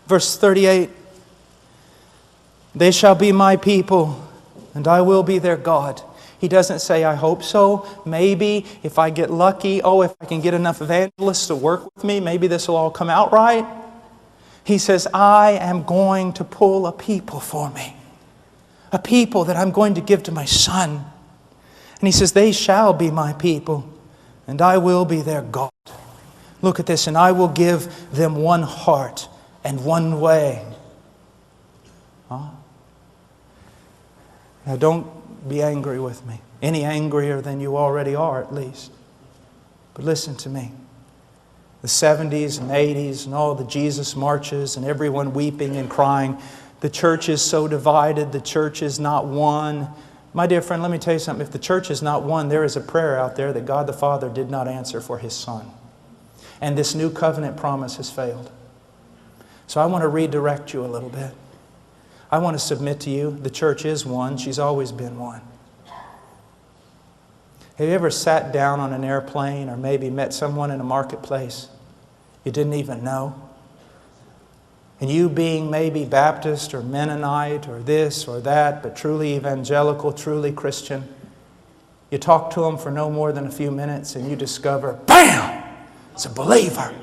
Verse 38, they shall be my people, and I will be their God. He doesn't say, I hope so, maybe, if I get lucky, if I can get enough evangelists to work with me, maybe this will all come out right. He says, I am going to pull a people for me. A people that I'm going to give to my Son. And He says, they shall be my people, and I will be their God. Look at this, and I will give them one heart and one way. Now don't be angry with me. Any angrier than you already are, at least. But listen to me. The 70s and 80s and all the Jesus marches and everyone weeping and crying. The church is so divided. The church is not one. My dear friend, let me tell you something. If the church is not one, there is a prayer out there that God the Father did not answer for His Son. And this new covenant promise has failed. So I want to redirect you a little bit. I want to submit to you, the church is one. She's always been one. Have you ever sat down on an airplane or maybe met someone in a marketplace you didn't even know? And you being maybe Baptist or Mennonite or this or that, but truly evangelical, truly Christian, you talk to them for no more than a few minutes and you discover, bam! It's a believer.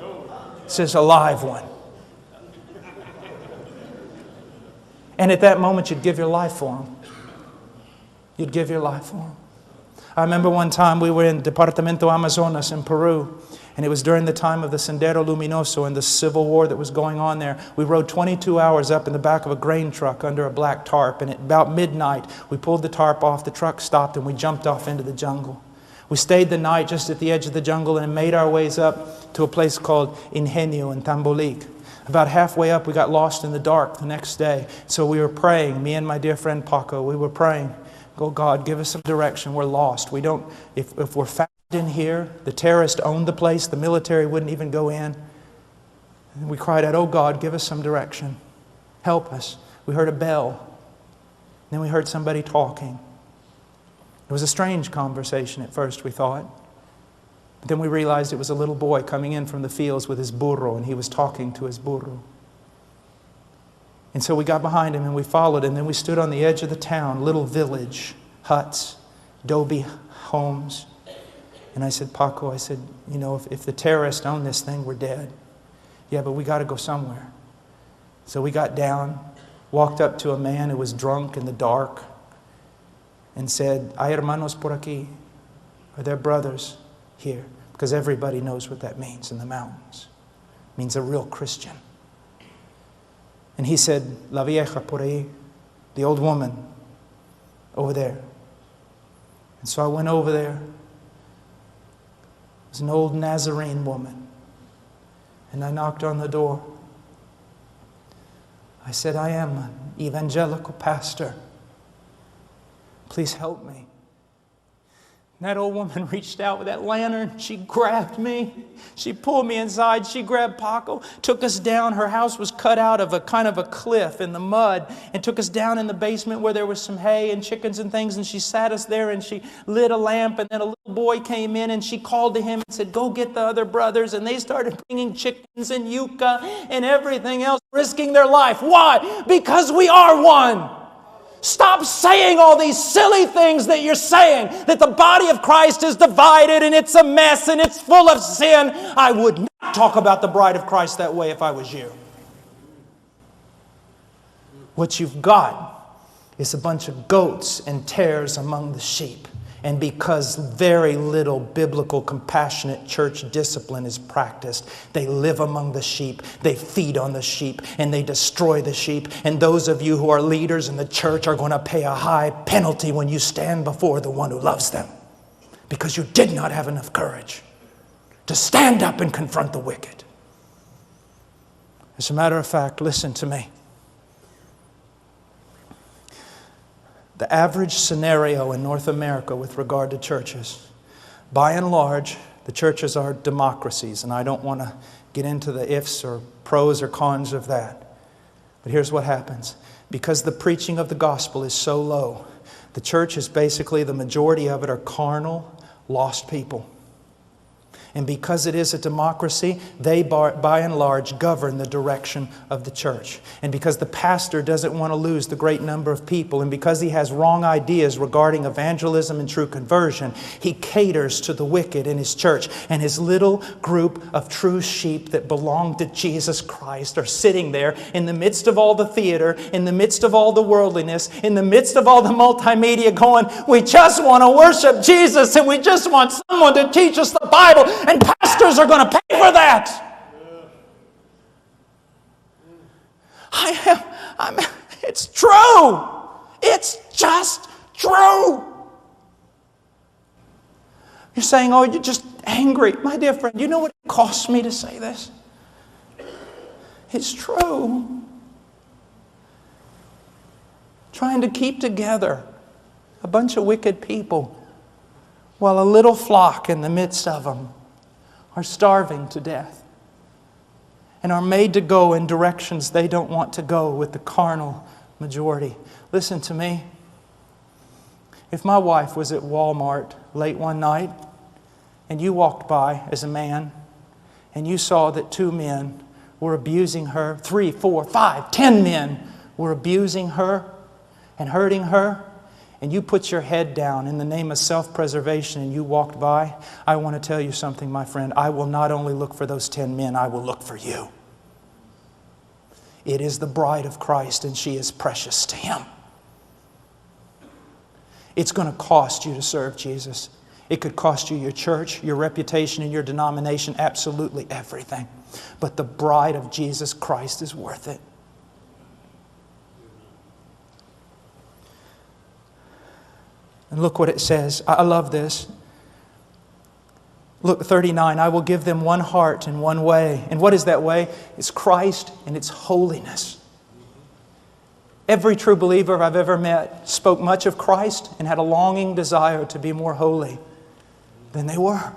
This is a live one. And at that moment, you'd give your life for him. You'd give your life for him. I remember one time we were in Departamento Amazonas in Peru, and it was during the time of the Sendero Luminoso and the civil war that was going on there. We rode 22 hours up in the back of a grain truck under a black tarp, and at about midnight, we pulled the tarp off, the truck stopped, and we jumped off into the jungle. We stayed the night just at the edge of the jungle and made our ways up to a place called Ingenio in Tambolic. About halfway up, we got lost in the dark the next day. So we were praying, me and my dear friend Paco, we were praying, "Oh God, give us some direction. We're lost. We don't, if we're found in here, the terrorists owned the place, the military wouldn't even go in." And we cried out, "Oh God, give us some direction. Help us." We heard a bell. Then we heard somebody talking. It was a strange conversation at first, we thought. But then we realized it was a little boy coming in from the fields with his burro, and he was talking to his burro. And so we got behind him and we followed him. Then we stood on the edge of the town, little village, huts, adobe homes. And I said, "Paco," I said, "you know, if the terrorists own this thing, we're dead." "Yeah, but we got to go somewhere." So we got down, walked up to a man who was drunk in the dark, and said, "Hay hermanos por aquí." Are there brothers here? Because everybody knows what that means in the mountains. It means a real Christian. And he said, "La vieja por ahí," the old woman over there. And so I went over there. It was an old Nazarene woman. And I knocked on the door. I said, "I am an evangelical pastor. Please help me." And that old woman reached out with that lantern. She grabbed me. She pulled me inside. She grabbed Paco, took us down. Her house was cut out of a kind of a cliff in the mud, and took us down in the basement where there was some hay and chickens and things. And she sat us there and she lit a lamp. And then a little boy came in and she called to him and said, "Go get the other brothers." And they started bringing chickens and yucca and everything else, risking their life. Why? Because we are one. Stop saying all these silly things that you're saying, that the body of Christ is divided and it's a mess and it's full of sin. I would not talk about the bride of Christ that way if I was you. What you've got is a bunch of goats and tares among the sheep. And because very little biblical, compassionate church discipline is practiced, they live among the sheep, they feed on the sheep, and they destroy the sheep. And those of you who are leaders in the church are going to pay a high penalty when you stand before the one who loves them. Because you did not have enough courage to stand up and confront the wicked. As a matter of fact, listen to me. The average scenario in North America with regard to churches, by and large, the churches are democracies, and I don't want to get into the ifs or pros or cons of that. But here's what happens. Because the preaching of the gospel is so low, the church is basically, the majority of it are carnal, lost people. And because it is a democracy, they by and large govern the direction of the church. And because the pastor doesn't want to lose the great number of people, and because he has wrong ideas regarding evangelism and true conversion, he caters to the wicked in his church. And his little group of true sheep that belong to Jesus Christ are sitting there in the midst of all the theater, in the midst of all the worldliness, in the midst of all the multimedia going, we just want to worship Jesus and we just want someone to teach us the Bible. And pastors are going to pay for that. It's true. It's just true. You're saying, oh, you're just angry. My dear friend, you know what it costs me to say this? It's true. Trying to keep together a bunch of wicked people while a little flock in the midst of them are starving to death and are made to go in directions they don't want to go with the carnal majority. Listen to me. If my wife was at Walmart late one night and you walked by as a man and you saw that 2 men were abusing her, 3, 4, 5, 10 men were abusing her and hurting her, and you put your head down in the name of self-preservation and you walked by, I want to tell you something, my friend. I will not only look for those 10 men, I will look for you. It is the bride of Christ and she is precious to Him. It's going to cost you to serve Jesus. It could cost you your church, your reputation, and your denomination, absolutely everything. But the bride of Jesus Christ is worth it. And look what it says. I love this. Look, 39, I will give them one heart and one way. And what is that way? It's Christ and it's holiness. Every true believer I've ever met spoke much of Christ and had a longing desire to be more holy than they were.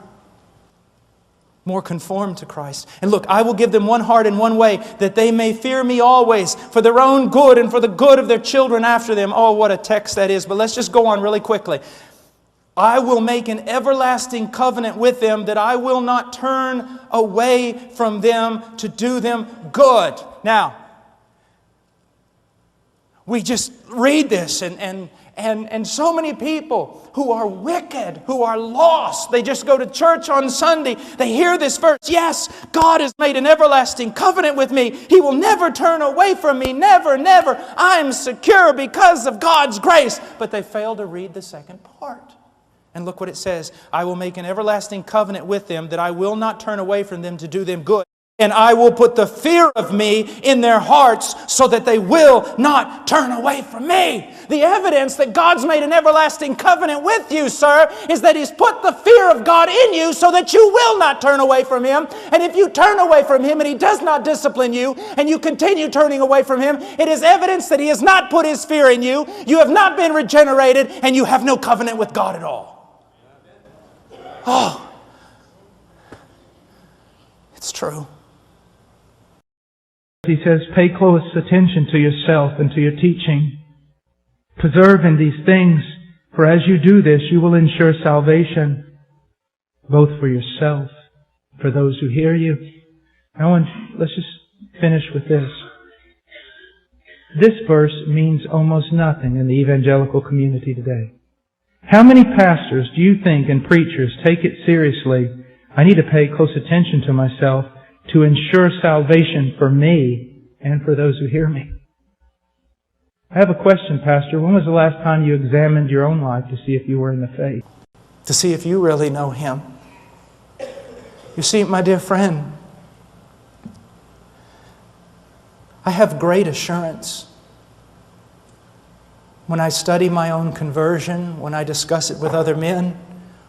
More conformed to Christ. And look, I will give them one heart and one way, that they may fear me always, for their own good and for the good of their children after them. Oh, what a text that is. But let's just go on really quickly. I will make an everlasting covenant with them, that I will not turn away from them to do them good. Now, we just read this and so many people who are wicked, who are lost, they just go to church on Sunday. They hear this verse. Yes, God has made an everlasting covenant with me. He will never turn away from me. Never, never. I'm secure because of God's grace. But they fail to read the second part. And look what it says. I will make an everlasting covenant with them, that I will not turn away from them to do them good. And I will put the fear of me in their hearts so that they will not turn away from me. The evidence that God's made an everlasting covenant with you, sir, is that He's put the fear of God in you so that you will not turn away from Him. And if you turn away from Him and He does not discipline you and you continue turning away from Him, it is evidence that He has not put His fear in you. You have not been regenerated and you have no covenant with God at all. Oh, it's true. He says, pay close attention to yourself and to your teaching. Preserve in these things, for as you do this, you will ensure salvation, both for yourself, for those who hear you. Let's just finish with this. This verse means almost nothing in the evangelical community today. How many pastors do you think and preachers take it seriously? I need to pay close attention to myself to ensure salvation for me and for those who hear me. I have a question, Pastor. When was the last time you examined your own life to see if you were in the faith? To see if you really know Him. You see, my dear friend, I have great assurance when I study my own conversion, when I discuss it with other men,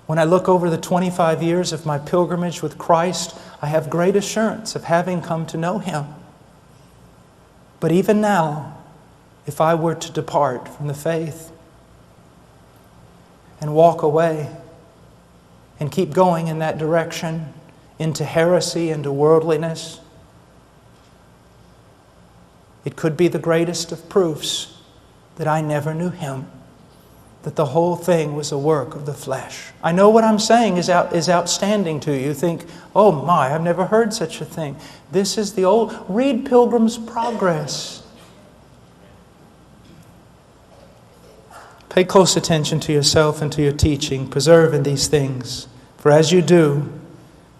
when I look over the 25 years of my pilgrimage with Christ, I have great assurance of having come to know Him. But even now, if I were to depart from the faith and walk away and keep going in that direction into heresy, into worldliness, it could be the greatest of proofs that I never knew Him. that the whole thing was a work of the flesh. I know what I'm saying is outstanding to you. You think, oh my, I've never heard such a thing. This is the old... Read Pilgrim's Progress. Pay close attention to yourself and to your teaching. Preserve in these things. For as you do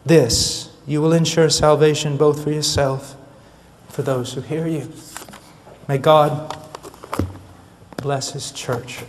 this, you will ensure salvation both for yourself and for those who hear you. May God bless His church.